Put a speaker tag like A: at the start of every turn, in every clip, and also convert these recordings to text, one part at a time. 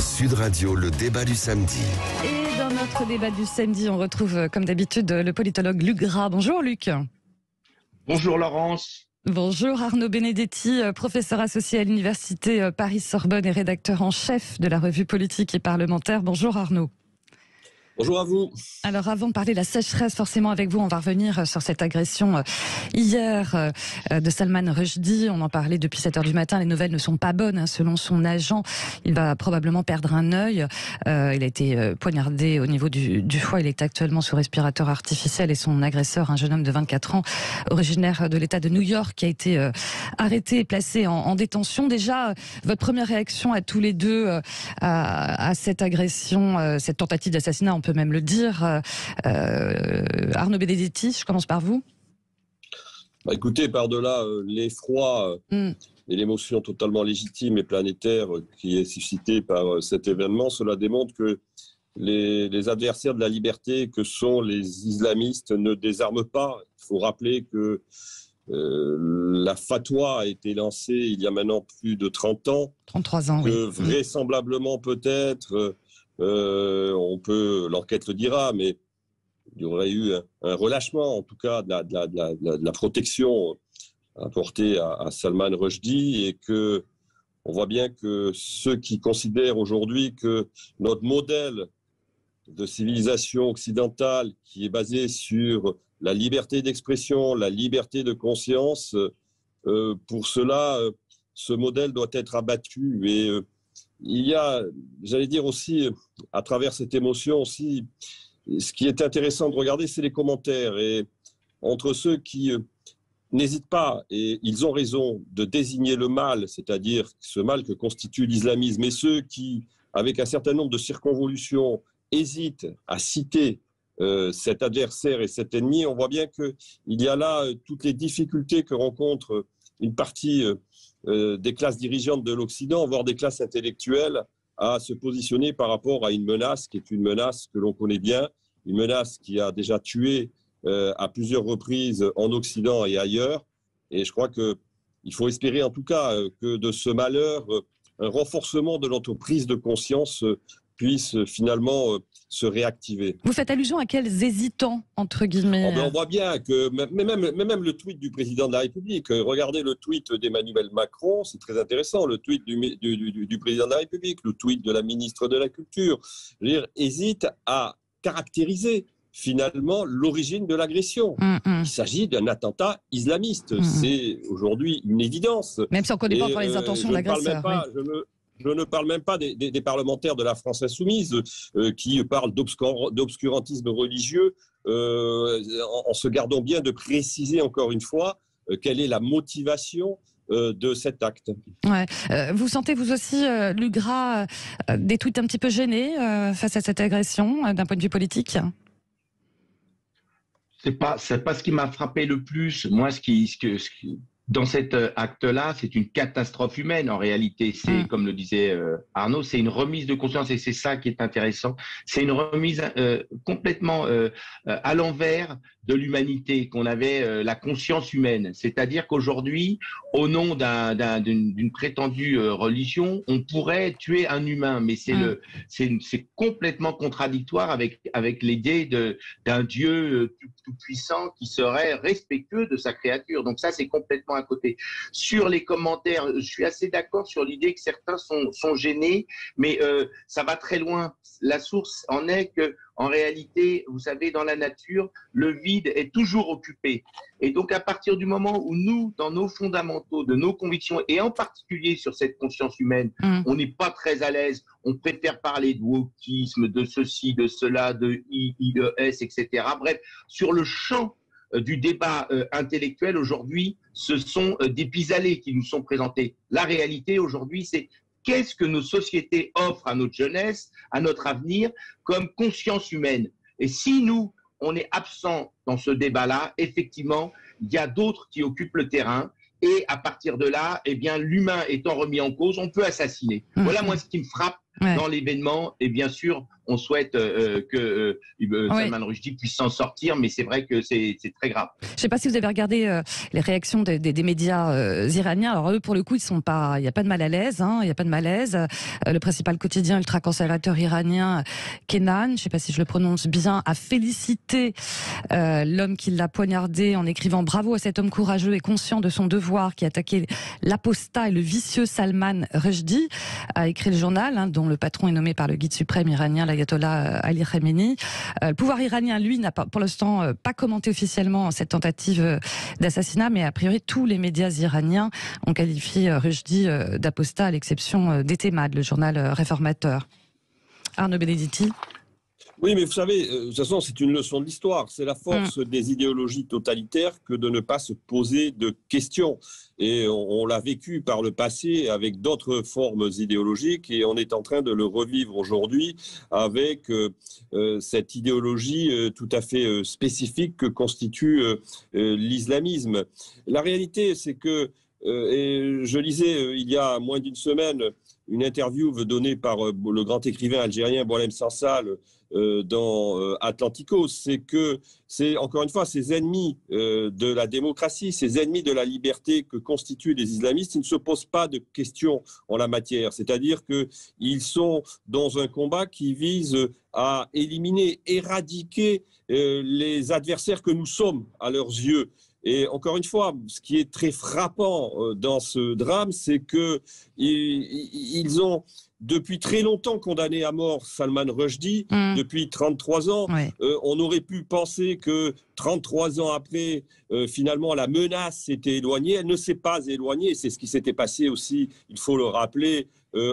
A: Sud Radio, le débat du samedi.
B: Et dans notre débat du samedi, on retrouve comme d'habitude le politologue Luc Gras. Bonjour Luc.
C: Bonjour Laurence.
B: Bonjour Arnaud Benedetti, professeur associé à l'université Paris-Sorbonne et rédacteur en chef de la revue politique et parlementaire. Bonjour Arnaud.
D: Bonjour à vous.
B: Alors avant de parler de la sécheresse, forcément avec vous, on va revenir sur cette agression hier de Salman Rushdie. On en parlait depuis 7h du matin, les nouvelles ne sont pas bonnes. Selon son agent, il va probablement perdre un œil. Il a été poignardé au niveau du foie, il est actuellement sous respirateur artificiel et son agresseur, un jeune homme de 24 ans, originaire de l'État de New York, qui a été arrêté et placé en détention. Déjà, votre première réaction à tous les deux à cette agression, cette tentative d'assassinat, on peut même le dire. Arnaud Benedetti, je commence par vous.
D: Écoutez, par-delà l'effroi et l'émotion totalement légitime et planétaire qui est suscitée par cet événement, cela démontre que les adversaires de la liberté que sont les islamistes ne désarment pas. Il faut rappeler que la fatwa a été lancée il y a maintenant plus de 30 ans.
B: 33 ans,
D: que
B: oui.
D: Vraisemblablement peut-être... l'enquête le dira, mais il y aurait eu un relâchement, en tout cas, de la protection apportée à Salman Rushdie, et que on voit bien que ceux qui considèrent aujourd'hui que notre modèle de civilisation occidentale, qui est basé sur la liberté d'expression, la liberté de conscience, pour cela, ce modèle doit être abattu. Et il y a, j'allais dire aussi, à travers cette émotion aussi, ce qui est intéressant de regarder, c'est les commentaires. Et entre ceux qui n'hésitent pas, et ils ont raison, de désigner le mal, c'est-à-dire ce mal que constitue l'islamisme, et ceux qui, avec un certain nombre de circonvolutions, hésitent à citer cet adversaire et cet ennemi, on voit bien qu'il y a là toutes les difficultés que rencontre une partie des classes dirigeantes de l'Occident, voire des classes intellectuelles, à se positionner par rapport à une menace qui est une menace que l'on connaît bien, une menace qui a déjà tué à plusieurs reprises en Occident et ailleurs. Et je crois qu'il faut espérer en tout cas que de ce malheur, un renforcement de notre prise de conscience puisse finalement se réactiver.
B: Vous faites allusion à quels hésitants, entre guillemets?
D: On voit bien que même le tweet du président de la République, regardez le tweet d'Emmanuel Macron, c'est très intéressant, le tweet du président de la République, le tweet de la ministre de la Culture, je veux dire, hésite à caractériser finalement l'origine de l'agression. Il s'agit d'un attentat islamiste, c'est aujourd'hui une évidence.
B: Même si on ne connaît pas encore les intentions de l'agresseur.
D: Je ne parle même pas des parlementaires de la France insoumise qui parlent d'obscurantisme religieux en se gardant bien de préciser encore une fois quelle est la motivation de cet acte.
B: Ouais. Vous sentez vous aussi, Luc Gras, des tweets un petit peu gênés face à cette agression d'un point de vue politique?
C: C'est pas ce qui m'a frappé le plus. Moi, dans cet acte-là, c'est une catastrophe humaine en réalité. C'est, comme le disait Arnaud, c'est une remise de conscience et c'est ça qui est intéressant. C'est une remise complètement à l'envers de l'humanité, qu'on avait la conscience humaine. C'est-à-dire qu'aujourd'hui, au nom d'une prétendue religion, on pourrait tuer un humain, mais c'est complètement contradictoire avec l'idée d'un Dieu tout puissant qui serait respectueux de sa créature. Donc ça, c'est complètement à côté. Sur les commentaires, je suis assez d'accord sur l'idée que certains sont gênés, mais ça va très loin. La source en est que, en réalité, vous savez, dans la nature, le vide est toujours occupé. Et donc, à partir du moment où nous, dans nos fondamentaux, de nos convictions, et en particulier sur cette conscience humaine, on n'est pas très à l'aise, on préfère parler de wokisme, de ceci, de cela, de IES, etc. Bref, sur le champ du débat intellectuel aujourd'hui, ce sont des pis-aller qui nous sont présentés. La réalité aujourd'hui, c'est qu'est-ce que nos sociétés offrent à notre jeunesse, à notre avenir, comme conscience humaine. Et si nous, on est absent dans ce débat-là, effectivement, il y a d'autres qui occupent le terrain. Et à partir de là, eh bien, l'humain étant remis en cause, on peut assassiner. Voilà, moi, ce qui me frappe dans l'événement. Et bien sûr, on souhaite que Salman Rushdie puisse s'en sortir, mais c'est vrai que c'est très grave.
B: Je ne sais pas si vous avez regardé les réactions des médias iraniens. Alors eux, pour le coup, il n'y a pas de mal à l'aise. Il n'y a pas de malaise. Le principal quotidien ultra-conservateur iranien, Kenan, je ne sais pas si je le prononce bien, a félicité l'homme qui l'a poignardé en écrivant « Bravo à cet homme courageux et conscient de son devoir qui a attaqué l'apostat et le vicieux Salman Rushdie », a écrit le journal, dont le patron est nommé par le guide suprême iranien, l'ayatollah Ali Khamenei. Le pouvoir iranien, lui, n'a pas, pour l'instant pas commenté officiellement cette tentative d'assassinat, mais a priori tous les médias iraniens ont qualifié Rushdie d'apostat, à l'exception d'Etemad, le journal réformateur. Arnaud Benedetti.
D: Oui, mais vous savez, de toute façon, c'est une leçon de l'histoire. C'est la force des idéologies totalitaires que de ne pas se poser de questions. Et on l'a vécu par le passé avec d'autres formes idéologiques et on est en train de le revivre aujourd'hui avec cette idéologie tout à fait spécifique que constitue l'islamisme. La réalité, c'est que, et je lisais il y a moins d'une semaine une interview donnée par le grand écrivain algérien Boualem Sansal dans Atlanticos, c'est que c'est encore une fois ces ennemis de la démocratie, ces ennemis de la liberté que constituent les islamistes, ils ne se posent pas de questions en la matière. C'est-à-dire qu'ils sont dans un combat qui vise à éliminer, éradiquer les adversaires que nous sommes à leurs yeux. Et encore une fois, ce qui est très frappant dans ce drame, c'est qu'ils ont depuis très longtemps condamné à mort Salman Rushdie, depuis 33 ans. Ouais. On aurait pu penser que 33 ans après, finalement, la menace s'était éloignée. Elle ne s'est pas éloignée. C'est ce qui s'était passé aussi, il faut le rappeler,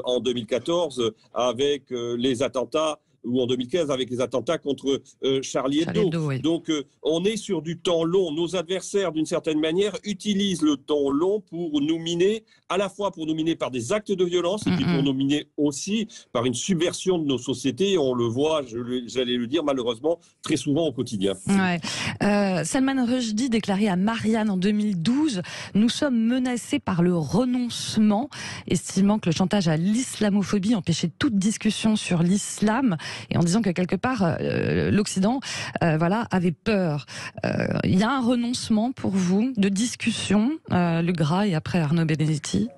D: en 2014 avec les attentats, ou en 2015 avec les attentats contre Charlie Hebdo. Oui. Donc on est sur du temps long. Nos adversaires, d'une certaine manière, utilisent le temps long pour nous miner, à la fois pour nous miner par des actes de violence, et puis pour nous miner aussi par une subversion de nos sociétés. On le voit, j'allais le dire, malheureusement, très souvent au quotidien.
B: Ouais. Salman Rushdie déclarait à Marianne en 2012 « Nous sommes menacés par le renoncement », estimant que le chantage à l'islamophobie empêchait toute discussion sur l'islam, et en disant que quelque part l'Occident avait peur. Il y a un renoncement pour vous de discussion, Luc Gras et après Arnaud Benedetti?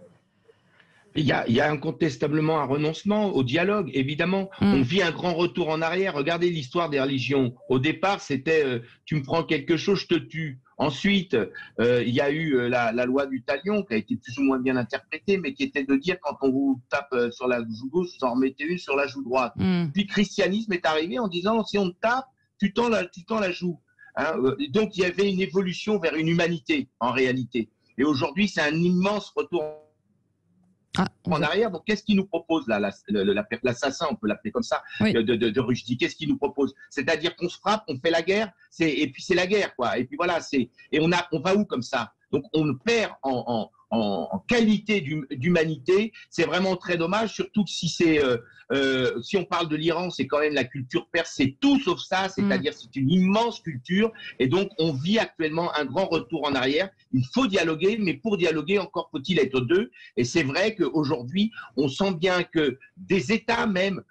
C: Il y a incontestablement un renoncement au dialogue, évidemment. On vit un grand retour en arrière. Regardez l'histoire des religions. Au départ, c'était tu me prends quelque chose, je te tue. Ensuite, il y a eu la loi du talion qui a été plus ou moins bien interprétée, mais qui était de dire quand on vous tape sur la joue gauche, vous en remettez une sur la joue droite. Puis le christianisme est arrivé en disant si on te tape, tu tends la joue. Hein, donc il y avait une évolution vers une humanité en réalité. Et aujourd'hui, c'est un immense retour en arrière. Donc, qu'est-ce qu'il nous propose là, l'assassin, on peut l'appeler comme ça, de Rushdie? Qu'est-ce qu'il nous propose? C'est-à-dire qu'on se frappe, on fait la guerre, et puis c'est la guerre, quoi. Et puis voilà, et on va où comme ça? Donc, on perd en qualité d'humanité. C'est vraiment très dommage, surtout que si on parle de l'Iran, c'est quand même la culture perse, c'est tout sauf ça, c'est-à-dire c'est une immense culture, et donc on vit actuellement un grand retour en arrière. Il faut dialoguer, mais pour dialoguer, encore faut-il être deux, et c'est vrai qu'aujourd'hui, on sent bien que des États même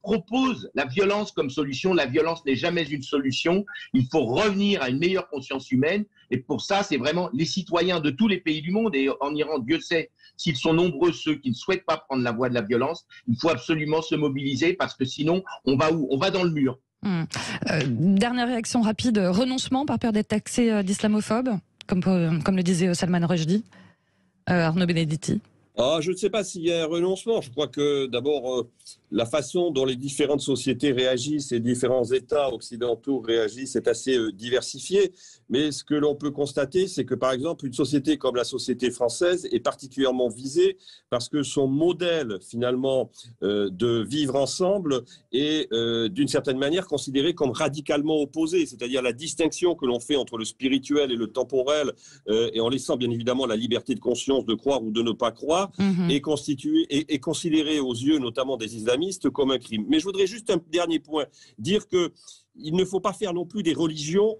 C: propose la violence comme solution. La violence n'est jamais une solution. Il faut revenir à une meilleure conscience humaine. Et pour ça, c'est vraiment les citoyens de tous les pays du monde. Et en Iran, Dieu sait s'ils sont nombreux ceux qui ne souhaitent pas prendre la voie de la violence. Il faut absolument se mobiliser parce que sinon, on va où? On va dans le mur.
B: Dernière réaction rapide. Renoncement par peur d'être taxé d'islamophobe, comme le disait Salman Rushdie. Arnaud Benedetti.
D: Je ne sais pas s'il y a un renoncement. Je crois que d'abord, la façon dont les différentes sociétés réagissent et différents États occidentaux réagissent est assez diversifiée. Mais ce que l'on peut constater, c'est que par exemple, une société comme la société française est particulièrement visée parce que son modèle finalement de vivre ensemble est d'une certaine manière considéré comme radicalement opposé. C'est-à-dire la distinction que l'on fait entre le spirituel et le temporel, et en laissant bien évidemment la liberté de conscience de croire ou de ne pas croire, est considérée aux yeux notamment des islamistes comme un crime. Mais je voudrais juste un dernier point, dire que il ne faut pas faire non plus des religions,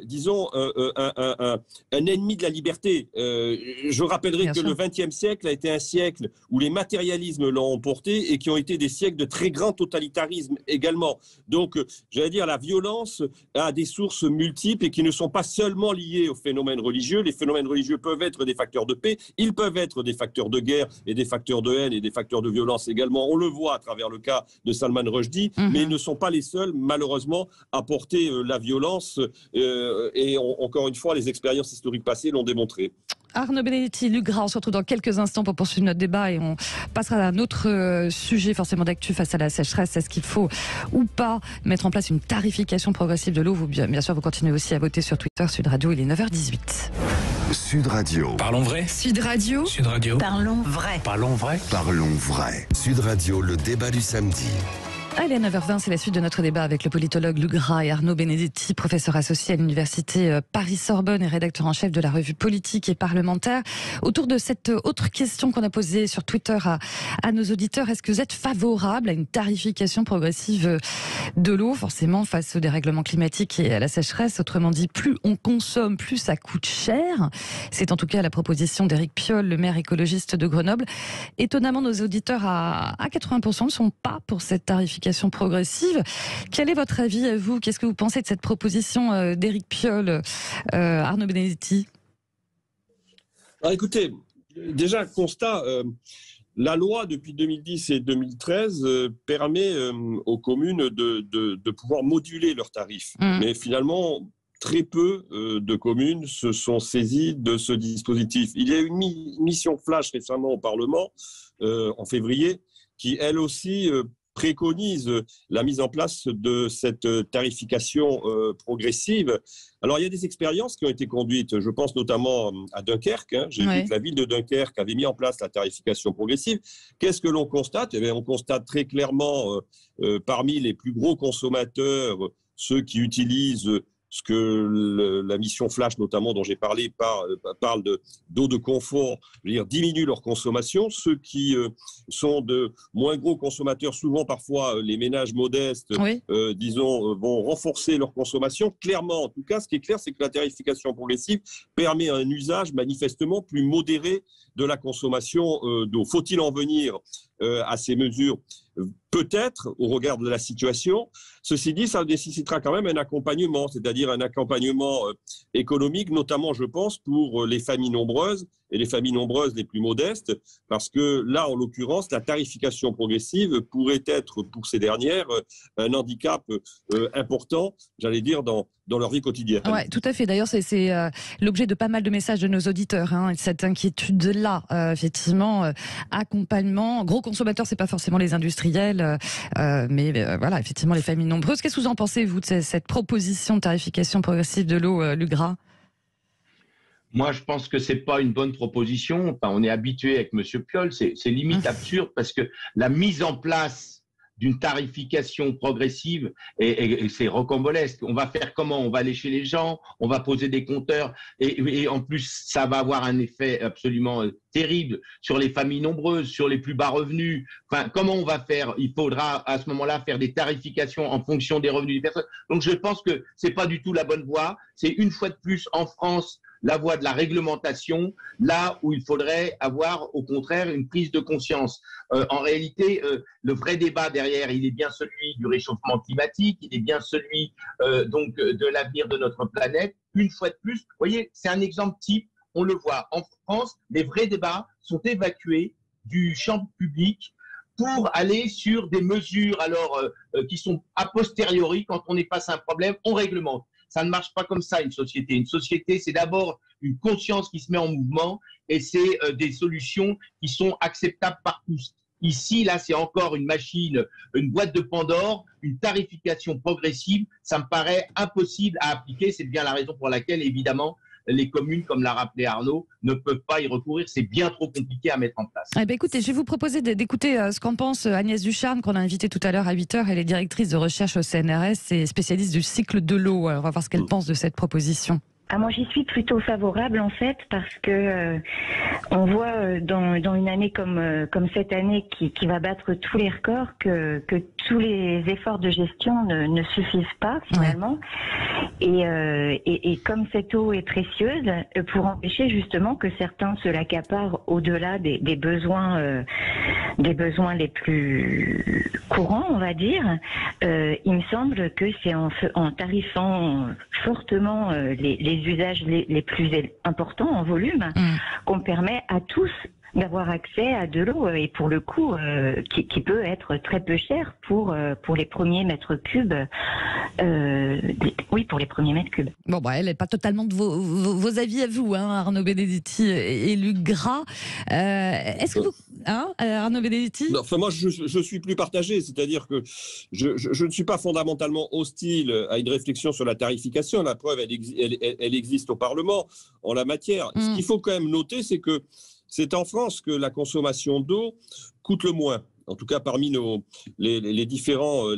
D: disons, un ennemi de la liberté. Je rappellerai
B: Bien
D: que
B: sûr.
D: le XXe siècle a été un siècle où les matérialismes l'ont emporté et qui ont été des siècles de très grand totalitarisme également. Donc, j'allais dire, la violence a des sources multiples et qui ne sont pas seulement liées aux phénomènes religieux. Les phénomènes religieux peuvent être des facteurs de paix, ils peuvent être des facteurs de guerre et des facteurs de haine et des facteurs de violence également. On le voit à travers le cas de Salman Rushdie, mais ils ne sont pas les seuls, malheureusement, à porter la violence. Et encore une fois, les expériences historiques passées l'ont démontré.
B: Arnaud Benedetti, Luc Gras, on se retrouve dans quelques instants pour poursuivre notre débat et on passera à un autre sujet forcément d'actu face à la sécheresse. Est-ce qu'il faut ou pas mettre en place une tarification progressive de l'eau? Bien sûr, vous continuez aussi à voter sur Twitter, Sud Radio, il est 9h18.
A: Sud Radio.
E: Parlons vrai.
F: Sud Radio.
E: Sud Radio.
F: Parlons vrai.
E: Parlons vrai.
A: Parlons vrai. Sud Radio, le débat du samedi.
B: Allez, à 9h20, c'est la suite de notre débat avec le politologue Luc Gras et Arnaud Benedetti, professeur associé à l'université Paris-Sorbonne et rédacteur en chef de la revue Politique et Parlementaire. Autour de cette autre question qu'on a posée sur Twitter à nos auditeurs, est-ce que vous êtes favorable à une tarification progressive de l'eau, forcément face au dérèglement climatique et à la sécheresse? Autrement dit, plus on consomme, plus ça coûte cher. C'est en tout cas la proposition d'Éric Piolle, le maire écologiste de Grenoble. Étonnamment, nos auditeurs à 80% ne sont pas pour cette tarification progressive. Quel est votre avis à vous? Qu'est-ce que vous pensez de cette proposition d'Éric Piolle, Arnaud Benedetti?
D: Alors écoutez, déjà, constat, la loi depuis 2010 et 2013 permet aux communes de pouvoir moduler leurs tarifs. Mais finalement, très peu de communes se sont saisies de ce dispositif. Il y a eu une mission flash récemment au Parlement, en février, qui elle aussi préconise la mise en place de cette tarification progressive. Alors, il y a des expériences qui ont été conduites, je pense notamment à Dunkerque. J'ai vu que la ville de Dunkerque avait mis en place la tarification progressive. Qu'est-ce que l'on constate? Eh bien, on constate très clairement, parmi les plus gros consommateurs, ceux qui utilisent ce que la mission Flash, notamment, dont j'ai parlé, parle d'eau de confort, diminuent leur consommation. Ceux qui sont de moins gros consommateurs, souvent parfois les ménages modestes, disons, vont renforcer leur consommation. Clairement, en tout cas, ce qui est clair, c'est que la tarification progressive permet un usage manifestement plus modéré de la consommation d'eau. Faut-il en venir à ces mesures? Peut-être, au regard de la situation. Ceci dit, ça nécessitera quand même un accompagnement, c'est-à-dire un accompagnement économique, notamment, je pense, pour les familles nombreuses, et les familles nombreuses les plus modestes, parce que là, en l'occurrence, la tarification progressive pourrait être, pour ces dernières, un handicap important, j'allais dire, dans leur vie quotidienne.
B: Oui, tout à fait. D'ailleurs, c'est l'objet de pas mal de messages de nos auditeurs, cette inquiétude-là, effectivement, accompagnement. Gros consommateurs, c'est pas forcément les industriels, mais voilà, effectivement, les familles nombreuses. Qu'est-ce que vous en pensez, vous, de cette proposition de tarification progressive de l'eau, Luc Gras?
C: Moi, je pense que c'est pas une bonne proposition. Enfin, on est habitué avec Monsieur Piolle, c'est limite absurde parce que la mise en place d'une tarification progressive et c'est rocambolesque. On va faire comment? On va aller chez les gens, on va poser des compteurs et en plus, ça va avoir un effet absolument terrible sur les familles nombreuses, sur les plus bas revenus. Enfin, comment on va faire? Il faudra à ce moment-là faire des tarifications en fonction des revenus des personnes. Donc, je pense que c'est pas du tout la bonne voie. C'est une fois de plus en France la voie de la réglementation, là où il faudrait avoir au contraire une prise de conscience. En réalité, le vrai débat derrière, il est bien celui du réchauffement climatique, il est bien celui donc de l'avenir de notre planète. Une fois de plus, vous voyez, c'est un exemple type, on le voit. En France, les vrais débats sont évacués du champ public pour aller sur des mesures qui sont a posteriori, quand on est face à un problème, on réglemente. Ça ne marche pas comme ça, une société. Une société, c'est d'abord une conscience qui se met en mouvement et c'est des solutions qui sont acceptables par tous. Ici, là, c'est encore une machine, une boîte de Pandore, une tarification progressive. Ça me paraît impossible à appliquer. C'est bien la raison pour laquelle, évidemment, les communes, comme l'a rappelé Arnaud, ne peuvent pas y recourir. C'est bien trop compliqué à mettre en place.
B: Eh bien, écoutez, je vais vous proposer d'écouter ce qu'en pense Agnès Ducharme, qu'on a invitée tout à l'heure à 8h. Elle est directrice de recherche au CNRS et spécialiste du cycle de l'eau. Alors, on va voir ce qu'elle pense de cette proposition.
E: Moi, j'y suis plutôt favorable en fait parce que on voit dans une année comme cette année qui va battre tous les records que tous les efforts de gestion ne suffisent pas finalement. Et comme cette eau est précieuse, pour empêcher justement que certains se l'accaparent au-delà des besoins les plus courants, on va dire, il me semble que c'est en tarifant fortement les usages les plus importants en volume qu'on permet à tous d'avoir accès à de l'eau et pour le coup qui peut être très peu cher pour les premiers mètres cubes. Pour les premiers mètres cubes.
B: Bon, elle n'est pas totalement de vos avis à vous, hein, Arnaud Benedetti et Luc Gras. Est-ce que vous... Arnaud Benedetti ?
D: Enfin, moi, je suis plus partagé, c'est-à-dire que je ne suis pas fondamentalement hostile à une réflexion sur la tarification. La preuve, elle existe au Parlement en la matière. Ce qu'il faut quand même noter, c'est que c'est en France que la consommation d'eau coûte le moins. En tout cas, parmi les différents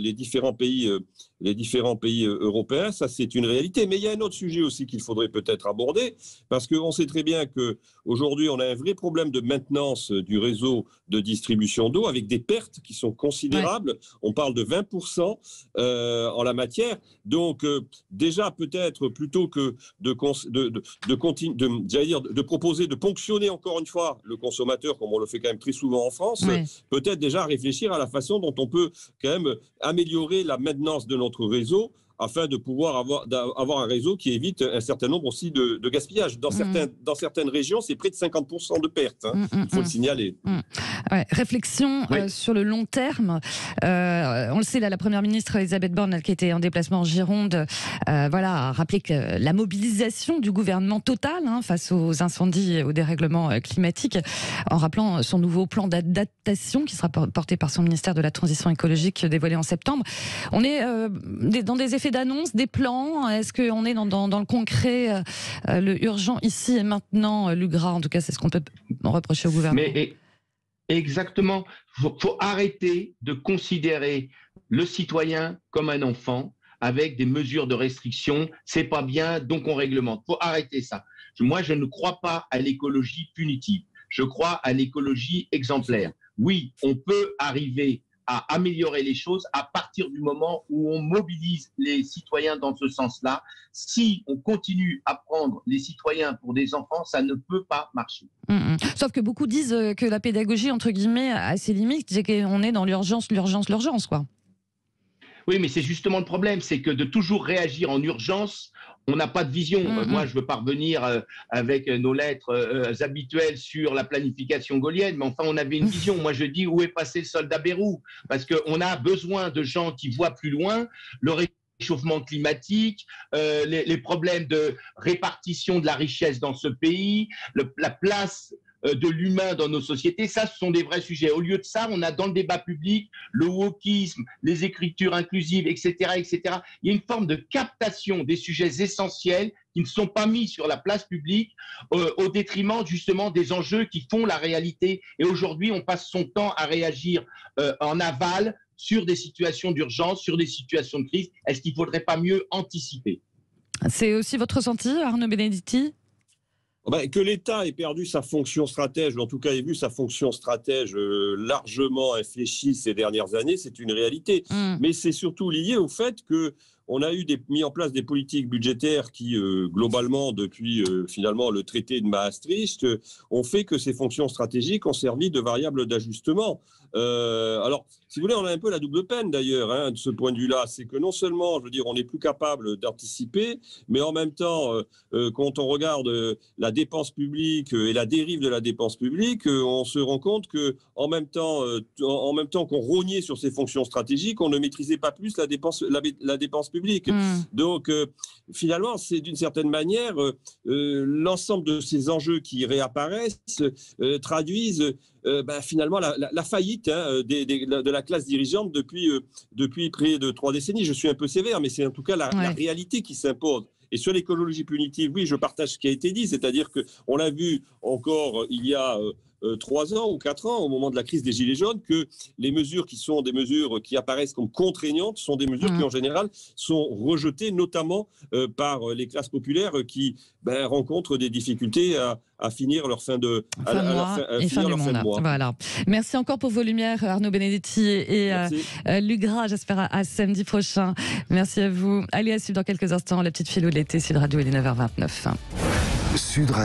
D: pays européens, ça c'est une réalité. Mais il y a un autre sujet aussi qu'il faudrait peut-être aborder, parce qu'on sait très bien qu'aujourd'hui, on a un vrai problème de maintenance du réseau de distribution d'eau, avec des pertes qui sont considérables. Ouais. On parle de 20% en la matière. Donc, déjà, peut-être, plutôt que de proposer de ponctionner encore une fois le consommateur, comme on le fait quand même très souvent en France, peut-être déjà réfléchir à la façon dont on peut quand même améliorer la maintenance de notre réseau afin de pouvoir avoir un réseau qui évite un certain nombre aussi de gaspillage. Dans certaines régions, c'est près de 50% de pertes. Il faut le signaler.
B: Ouais. Réflexion sur le long terme. On le sait, là, la Première ministre Elisabeth Borne, qui était en déplacement en Gironde, a rappelé que la mobilisation du gouvernement totale face aux incendies et au dérèglement climatique, en rappelant son nouveau plan d'adaptation qui sera porté par son ministère de la Transition écologique dévoilé en septembre. On est dans des effets d'annonce, des plans. Est-ce qu'on est dans le concret, le urgent ici et maintenant, Luc Gras, en tout cas, c'est ce qu'on peut reprocher au gouvernement.
C: Exactement. Faut arrêter de considérer le citoyen comme un enfant avec des mesures de restriction. C'est pas bien, donc on réglemente. Faut arrêter ça. Moi, je ne crois pas à l'écologie punitive. Je crois à l'écologie exemplaire. Oui, on peut arriver à améliorer les choses à partir du moment où on mobilise les citoyens dans ce sens-là. Si on continue à prendre les citoyens pour des enfants, ça ne peut pas marcher.
B: Sauf que beaucoup disent que la pédagogie, entre guillemets, a ses limites, c'est qu'on est dans l'urgence, quoi.
C: Oui, mais c'est justement le problème, c'est que de toujours réagir en urgence, on n'a pas de vision. Moi, je veux pas revenir avec nos lettres habituelles sur la planification gaullienne, mais enfin, on avait une vision. Moi, je dis, où est passé le soldat Bérou ? Parce qu'on a besoin de gens qui voient plus loin, le réchauffement climatique, les problèmes de répartition de la richesse dans ce pays, la place de l'humain dans nos sociétés, ça, ce sont des vrais sujets. Au lieu de ça, on a dans le débat public le wokisme, les écritures inclusives, etc., etc. Il y a une forme de captation des sujets essentiels qui ne sont pas mis sur la place publique au détriment justement des enjeux qui font la réalité. Et aujourd'hui, on passe son temps à réagir en aval sur des situations d'urgence, sur des situations de crise. Est-ce qu'il ne faudrait pas mieux anticiper ?
B: C'est aussi votre ressenti, Arnaud Benedetti ?
D: Que l'État ait perdu sa fonction stratège, ou en tout cas ait vu sa fonction stratège largement infléchie ces dernières années, c'est une réalité. Mais c'est surtout lié au fait qu'on a mis en place des politiques budgétaires qui, globalement, depuis finalement le traité de Maastricht, ont fait que ces fonctions stratégiques ont servi de variable d'ajustement. Alors, si vous voulez, on a un peu la double peine d'ailleurs, de ce point de vue-là. C'est que non seulement, je veux dire, on n'est plus capable d'anticiper, mais en même temps, quand on regarde la dépense publique et la dérive de la dépense publique, on se rend compte que en même temps qu'on rognait sur ces fonctions stratégiques, on ne maîtrisait pas plus la dépense publique. Donc, finalement, c'est d'une certaine manière l'ensemble de ces enjeux qui réapparaissent traduisent finalement la faillite de la classe dirigeante depuis près de 3 décennies. Je suis un peu sévère, mais c'est en tout cas la réalité qui s'impose. Et sur l'écologie punitive, oui, je partage ce qui a été dit, c'est-à-dire qu'on l'a vu encore il y a 3 ans ou 4 ans, au moment de la crise des Gilets jaunes, que les mesures qui sont des mesures qui apparaissent comme contraignantes sont des mesures qui, en général, sont rejetées, notamment par les classes populaires qui rencontrent des difficultés à finir leur fin de mois.
B: Voilà. Merci encore pour vos lumières, Arnaud Benedetti et Luc Gras. J'espère à samedi prochain. Merci à vous. Allez, à suivre dans quelques instants la petite philo de l'été, Sud Radio, il est 9h29.
A: Sud Radio.